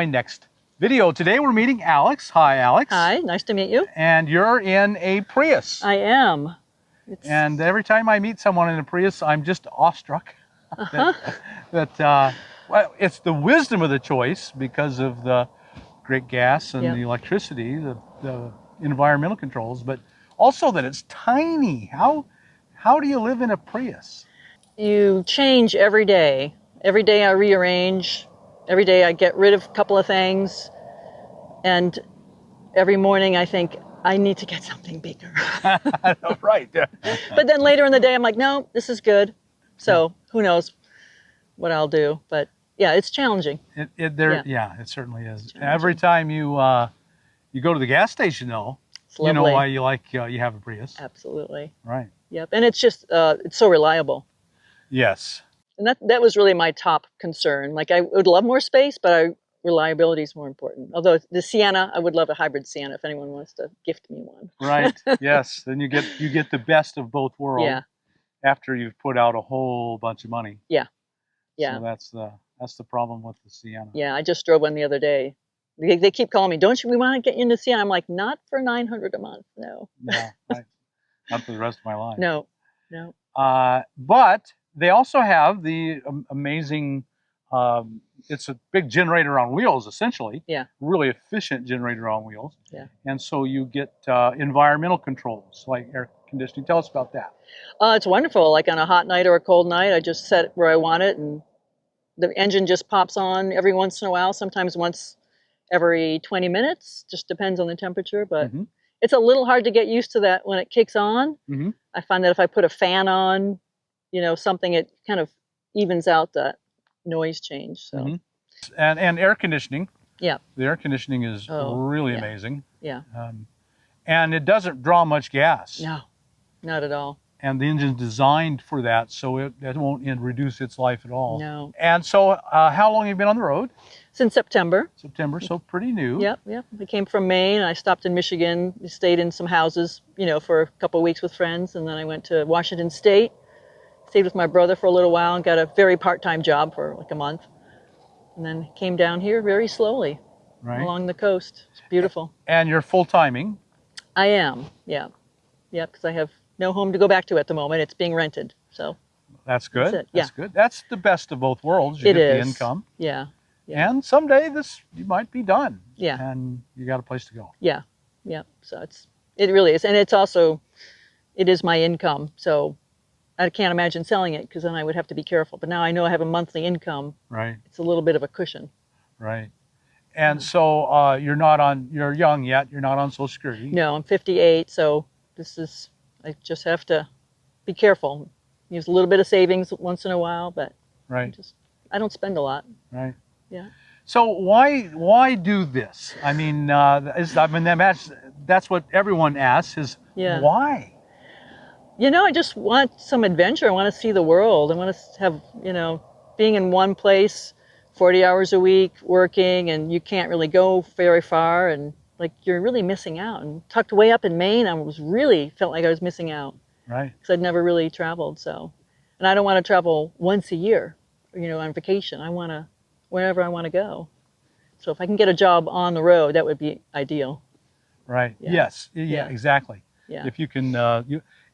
My next video today, we're meeting Alex. Hi, Alex. Hi, nice to meet you. And you're in a Prius. I am. And every time I meet someone in a Prius, I'm just awestruck. Well, it's the wisdom of the choice because of the great gas and the electricity, the environmental controls, but also that it's tiny. How do you live in a Prius? You change every day. Every day I rearrange. Every day I get rid of a couple of things. And every morning I think, I need to get something bigger. Right. But then later in the day I'm like, no, this is good. So who knows what I'll do. But yeah, it's challenging. It certainly is. Every time you go to the gas station, though, you know why you have a Prius. Absolutely. Right. Yep. And it's just, it's so reliable. Yes. And that was really my top concern. Like I would love more space, but reliability is more important. Although the Sienna, I would love a hybrid Sienna if anyone wants to gift me one. Right. Yes. Then you get the best of both worlds. Yeah. After you've put out a whole bunch of money. Yeah. Yeah. So that's the problem with the Sienna. Yeah. I just drove one the other day. They keep calling me, we want to get you into Sienna? I'm like, not for $900 a month. No. No. Not for the rest of my life. No. No. But they also have the amazing, it's a big generator on wheels, essentially. Yeah. Really efficient generator on wheels. Yeah. And so you get environmental controls like air conditioning. Tell us about that. It's wonderful. Like on a hot night or a cold night, I just set it where I want it, and the engine just pops on every once in a while, sometimes once every 20 minutes, just depends on the temperature. But it's a little hard to get used to that when it kicks on. I find that if I put a fan on, something, it kind of evens out that noise change. So. And air conditioning. Yeah. The air conditioning is really amazing. Yeah. And it doesn't draw much gas. No, not at all. And the engine's designed for that, so it won't reduce its life at all. No. And so how long have you been on the road? Since September. September, so pretty new. Yep. We came from Maine. I stopped in Michigan, stayed in some houses, for a couple of weeks with friends, and then I went to Washington State, stayed with my brother for a little while, and got a very part-time job for like a month. And then came down here very slowly along the coast. It's beautiful. And you're full-timing? I am, yeah. Yeah, because I have no home to go back to at the moment. It's being rented, so. That's good. That's good. That's the best of both worlds. You get the income. Yeah. And someday you might be done. Yeah. And you got a place to go. Yeah. So it really is. And it is my income. So I can't imagine selling it because then I would have to be careful. But now I know I have a monthly income. Right. It's a little bit of a cushion. Right. And so you're young yet. You're not on Social Security. No, I'm 58. So I just have to be careful. Use a little bit of savings once in a while, but I don't spend a lot. Right. Yeah. So why do this? I mean, that's what everyone asks is why? I just want some adventure. I want to see the world. I want to have, being in one place 40 hours a week working, and you can't really go very far, and like you're really missing out. And tucked way up in Maine, felt like I was missing out. Right. Because I'd never really traveled. So, and I don't want to travel once a year, on vacation. I want to wherever I want to go. So if I can get a job on the road, that would be ideal. Right. Yeah. Yes. Yeah. Exactly. Yeah. If you can,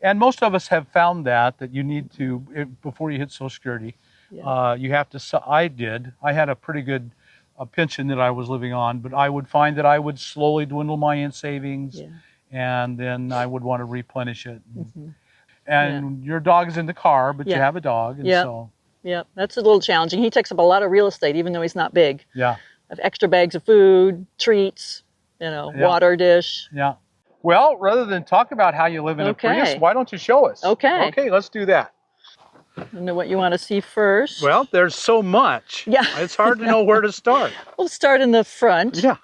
and most of us have found that you need to, before you hit Social Security, you have to. I had a pretty good pension that I was living on, but I would find that I would slowly dwindle my savings, and then I would want to replenish it. And your dog is in the car, but you have a dog, and so. Yeah, that's a little challenging. He takes up a lot of real estate, even though he's not big. Yeah. I have extra bags of food, treats, water dish. Yeah. Well, rather than talk about how you live in a Prius, why don't you show us? Okay. Okay, let's do that. I don't know what you want to see first. Well, there's so much. Yeah. It's hard to know where to start. We'll start in the front. Yeah.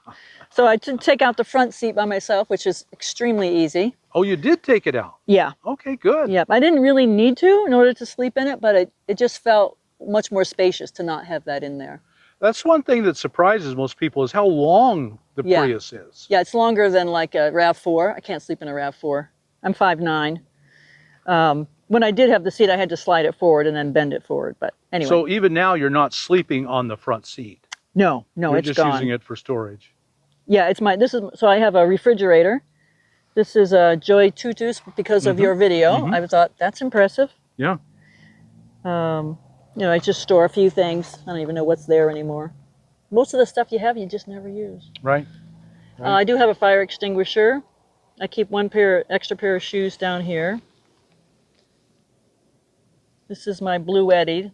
So I did take out the front seat by myself, which is extremely easy. Oh, you did take it out? Yeah. Okay, good. Yep. I didn't really need to in order to sleep in it, but it just felt much more spacious to not have that in there. That's one thing that surprises most people is how long the Prius is. Yeah, it's longer than like a RAV4. I can't sleep in a RAV4. I'm 5'9". When I did have the seat, I had to slide it forward and then bend it forward. But anyway. So even now, you're not sleeping on the front seat? No, no, You're it's just gone. using it for storage. Yeah, it's my, this is, so I have a refrigerator. This is a Joy Tutus because of your video. I thought, that's impressive. Yeah. You know, I just store a few things. I don't even know what's there anymore. Most of the stuff you have, you just never use. Right. I do have a fire extinguisher. I keep one extra pair of shoes down here. This is my Blue Eddy,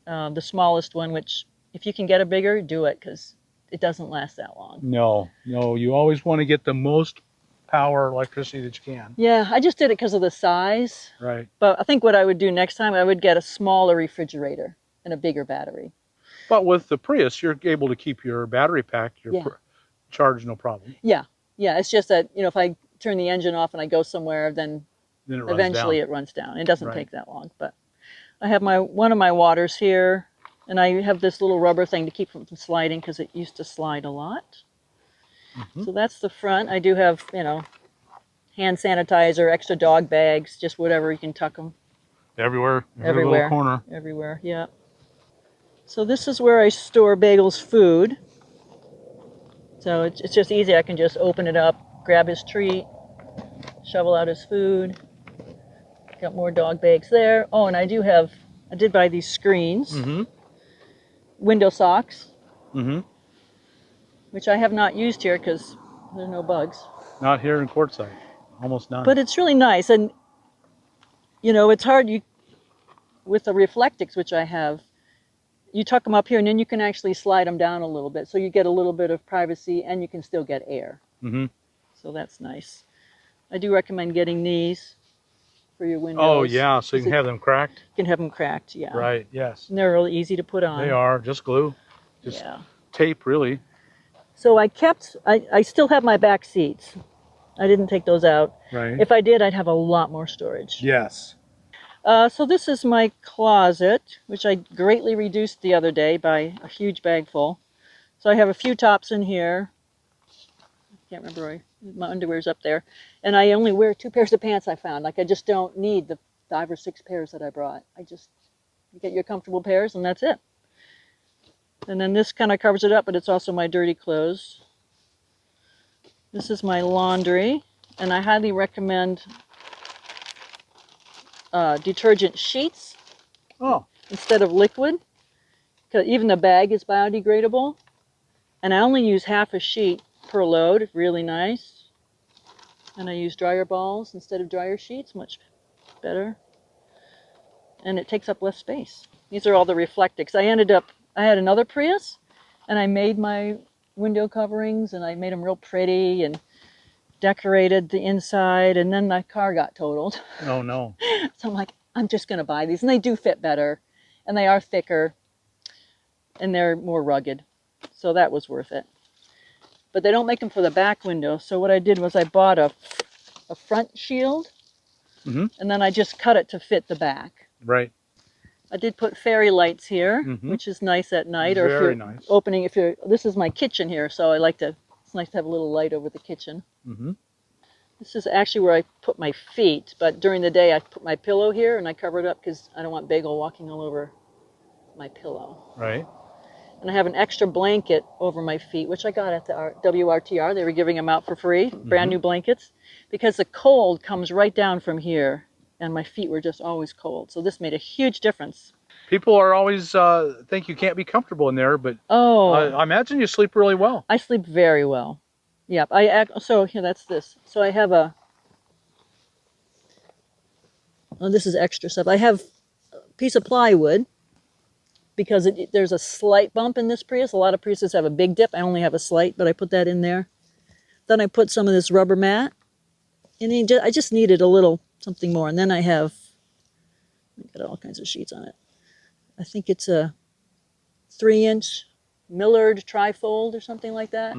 the smallest one, which if you can get a bigger, do it because it doesn't last that long. No, no, you always want to get the most power electricity that you can. Yeah, I just did it because of the size. Right. But I think what I would do next time, I would get a smaller refrigerator and a bigger battery. But with the Prius, you're able to keep your battery pack, charge, no problem. Yeah, yeah. It's just that, you know, if I turn the engine off and I go somewhere, then it eventually it runs down. It doesn't take that long. But I have one of my waters here, and I have this little rubber thing to keep it from sliding because it used to slide a lot. So that's the front. I do have, you know, hand sanitizer, extra dog bags, just whatever you can tuck them. Everywhere. Every little corner. Everywhere, yeah. So this is where I store Bagel's food. So it's just easy. I can just open it up, grab his treat, shovel out his food. Got more dog bags there. Oh, and I did buy these screens. Window socks. Which I have not used here because there's no bugs. Not here in Quartzsite. Almost none. But it's really nice. And, you know, it's hard with the Reflectix, which I have, you tuck them up here and then you can actually slide them down a little bit. So you get a little bit of privacy and you can still get air. So that's nice. I do recommend getting these for your windows. Oh, yeah. So you can have them cracked? You can have them cracked, yeah. Right, yes. And they're really easy to put on. They are. Just glue. Just tape, really. So I still have my back seats. I didn't take those out. Right. If I did, I'd have a lot more storage. Yes. So this is my closet, which I greatly reduced the other day by a huge bag full. So I have a few tops in here. I can't remember, my underwear's up there. And I only wear 2 pairs of pants I found. Like I just don't need the 5 or 6 pairs that I brought. You get your comfortable pairs and that's it. And then this kind of covers it up, but it's also my dirty clothes. This is my laundry, and I highly recommend detergent sheets instead of liquid, because even the bag is biodegradable. And I only use half a sheet per load, really nice. And I use dryer balls instead of dryer sheets, much better. And it takes up less space. These are all the Reflectix. I had another Prius, and I made my window coverings, and I made them real pretty and decorated the inside, and then my car got totaled. Oh, no. So I'm like, I'm just going to buy these, and they do fit better, and they are thicker, and they're more rugged, so that was worth it. But they don't make them for the back window, so what I did was I bought a front shield, and then I just cut it to fit the back. Right. I did put fairy lights here, which is nice at night. Or Very if you're nice. This is my kitchen here, so it's nice to have a little light over the kitchen. This is actually where I put my feet, but during the day I put my pillow here and I cover it up because I don't want Bagel walking all over my pillow. Right. And I have an extra blanket over my feet, which I got at the WRTR. They were giving them out for free, brand new blankets, because the cold comes right down from here. And my feet were just always cold. So this made a huge difference. People are always think you can't be comfortable in there, but I imagine you sleep really well. I sleep very well. Yep. So here, that's this. So I have this is extra stuff. I have a piece of plywood because there's a slight bump in this Prius. A lot of Priuses have a big dip. I only have a slight, but I put that in there. Then I put some of this rubber mat. And I just needed a little something more. And then I got all kinds of sheets on it. I think it's a 3-inch Millard trifold or something like that.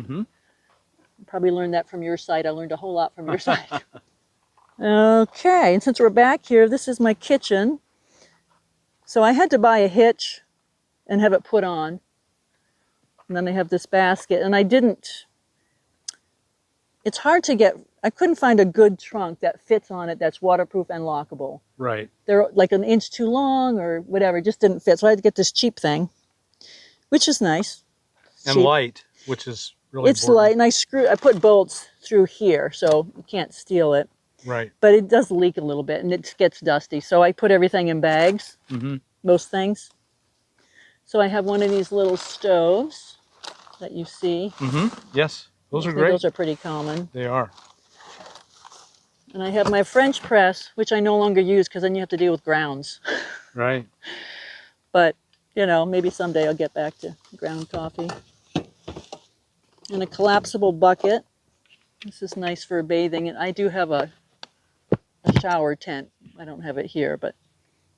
Probably learned that from your site. I learned a whole lot from your site. Okay, and since we're back here, this is my kitchen. So I had to buy a hitch and have it put on. And then I have this basket. And it's hard to get, I couldn't find a good trunk that fits on it that's waterproof and lockable. Right. They're like an inch too long or whatever, it just didn't fit. So I had to get this cheap thing, which is nice. And cheap. light, which is really It's important. light, and I put bolts through here, so you can't steal it. Right. But it does leak a little bit, and it gets dusty. So I put everything in bags, most things. So I have one of these little stoves that you see. Yes, those I are think great. those are pretty common. They are. And I have my French press, which I no longer use because then you have to deal with grounds. Right. But, you know, maybe someday I'll get back to ground coffee. And a collapsible bucket. This is nice for bathing. And I do have a shower tent. I don't have it here, but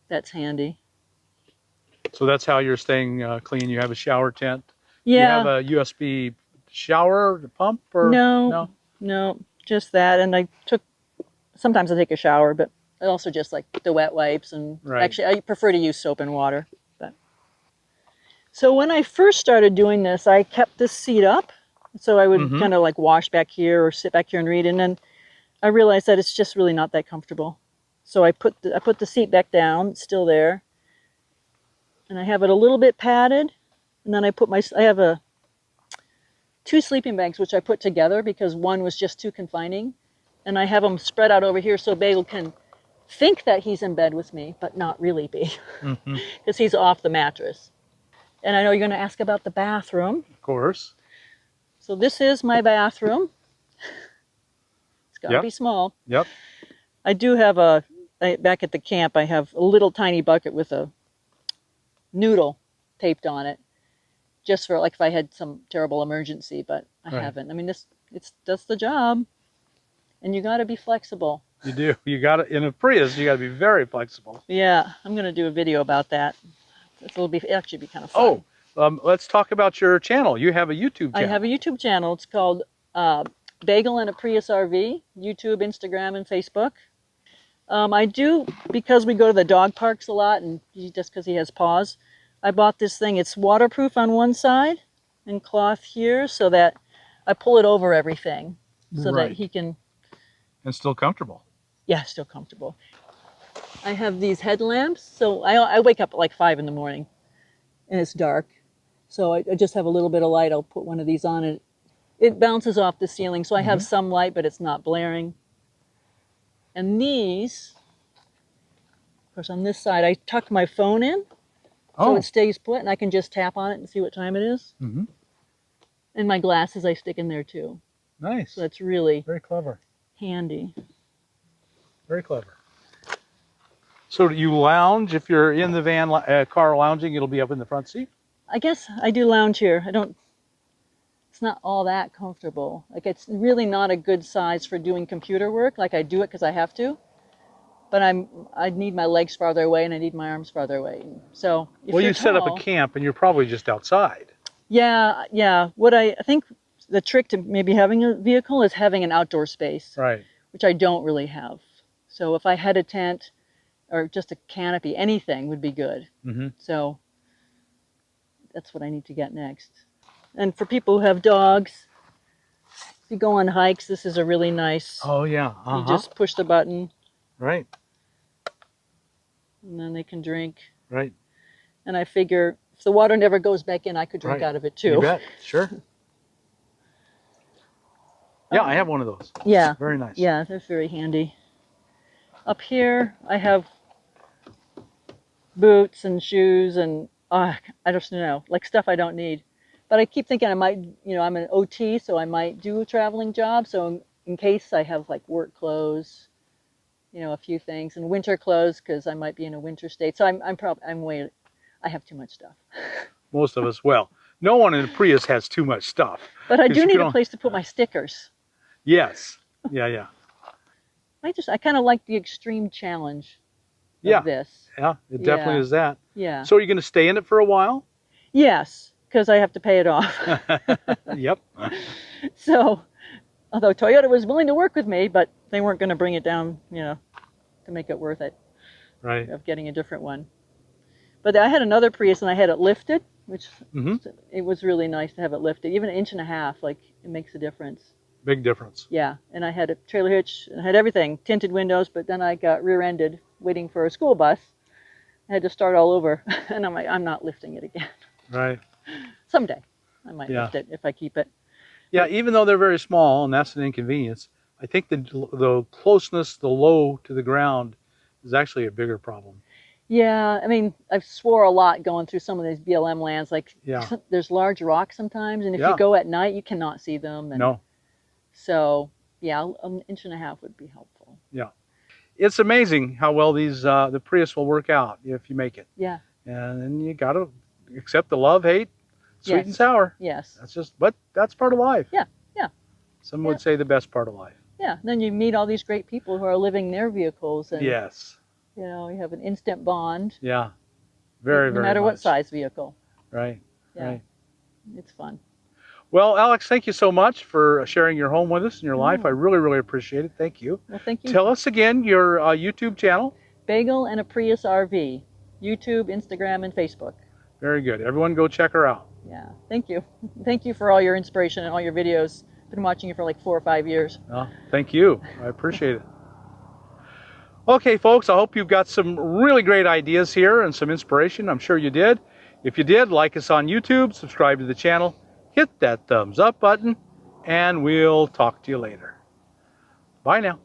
that's handy. So that's how you're staying clean. You have a shower tent. Yeah. You have a USB shower pump or No, just that. And sometimes I take a shower, but I also just like the wet wipes. And actually, I prefer to use soap and water. But so when I first started doing this, I kept this seat up. So I would kind of like wash back here or sit back here and read. And then I realized that it's just really not that comfortable. So I put the seat back down. It's still there. And I have it a little bit padded. And then I have two sleeping bags, which I put together because one was just too confining. And I have them spread out over here so Bagel can think that he's in bed with me, but not really be, because he's off the mattress. And I know you're going to ask about the bathroom. Of course. So this is my bathroom. It's got to be small. Yep. I do have back at the camp, I have a little tiny bucket with a noodle taped on it, just for like if I had some terrible emergency, but I haven't. I mean, it does the job, and you got to be flexible. You do. You got to, in a Prius, you got to be very flexible. Yeah, I'm going to do a video about that. It'll actually be kind of fun. Let's talk about your channel. You have a YouTube channel. I have a YouTube channel. It's called Bagel and a Prius RV, YouTube, Instagram, and Facebook. I do, because we go to the dog parks a lot, and just because he has paws, I bought this thing. It's waterproof on one side and cloth here, so that I pull it over everything so that he can... And still comfortable. Yeah, still comfortable. I have these headlamps, so I wake up at like 5 in the morning, and it's dark. So I just have a little bit of light. I'll put one of these on, and it bounces off the ceiling, so I have some light, but it's not blaring. And these, of course, on this side, I tuck my phone in, so it stays put, and I can just tap on it and see what time it is. And my glasses I stick in there too. Nice. So that's really very clever. Handy. Very clever. So do you lounge? If you're in the van, car lounging, it'll be up in the front seat? I guess I do lounge here. It's not all that comfortable. Like, it's really not a good size for doing computer work. Like, I do it because I have to. But I need my legs farther away, and I need my arms farther away. So if well, you're you set up a camp, and you're probably just outside. Yeah. What I think the trick to maybe having a vehicle is having an outdoor space. Right. Which I don't really have. So if I had a tent or just a canopy, anything would be good. So that's what I need to get next. And for people who have dogs, if you go on hikes, this is a really nice... Oh, yeah. You just push the button. Right. And then they can drink. Right. And I figure if the water never goes back in, I could drink out of it too. You bet. Sure. Yeah, I have one of those. Yeah. Very nice. Yeah, they're very handy. Up here, I have boots and shoes and, I just know, like stuff I don't need. But I keep thinking I might, I'm an OT, so I might do a traveling job. So in case I have like work clothes, a few things, and winter clothes, because I might be in a winter state. So I have too much stuff. Most of us, well, no one in a Prius has too much stuff. But I do need a place to put my stickers. Yes. Yeah. I kind of like the extreme challenge of this. Yeah, it definitely is that. Yeah. So are you going to stay in it for a while? Yes, because I have to pay it off. Yep. So, although Toyota was willing to work with me, but they weren't going to bring it down, to make it worth it. Right. Of getting a different one. But I had another Prius and I had it lifted, which it was really nice to have it lifted. Even 1.5 inches, like, it makes a difference. Big difference. Yeah, and I had a trailer hitch, and I had everything, tinted windows, but then I got rear-ended waiting for a school bus. I had to start all over, and I'm like, I'm not lifting it again. Right. Someday. I might Yeah. lift it if I keep it. Yeah, even though they're very small, and that's an inconvenience, I think the closeness, the low to the ground, is actually a bigger problem. Yeah, I mean, I've swore a lot going through some of these BLM lands. Like, Yeah. there's large rocks sometimes, and if you Yeah. go at night, you cannot see them. And No. so, yeah, an inch and a half would be helpful. Yeah. It's amazing how well these the Prius will work out if you make it. Yeah. And then you got to accept the love, hate, sweet and Yes. sour. Yes. That's just, but that's part of life. Yeah. Yeah. Some Yeah. would say the best part of life. Yeah. Then you meet all these great people who are living their vehicles, and Yes. you know, you have an instant bond. Yeah. Very, no very matter what much. size vehicle. Right. Yeah. Right. It's fun. Well, Alex, thank you so much for sharing your home with us and your life. I really, really appreciate it. Thank you. Well, thank you. Tell us again your YouTube channel. Bagel and a Prius RV. YouTube, Instagram, and Facebook. Very good. Everyone go check her out. Yeah. Thank you. Thank you for all your inspiration and all your videos. Been watching you for like 4 or 5 years. Thank you. I appreciate it. Okay, folks, I hope you've got some really great ideas here and some inspiration. I'm sure you did. If you did, like us on YouTube, subscribe to the channel, hit that thumbs up button, and we'll talk to you later. Bye now.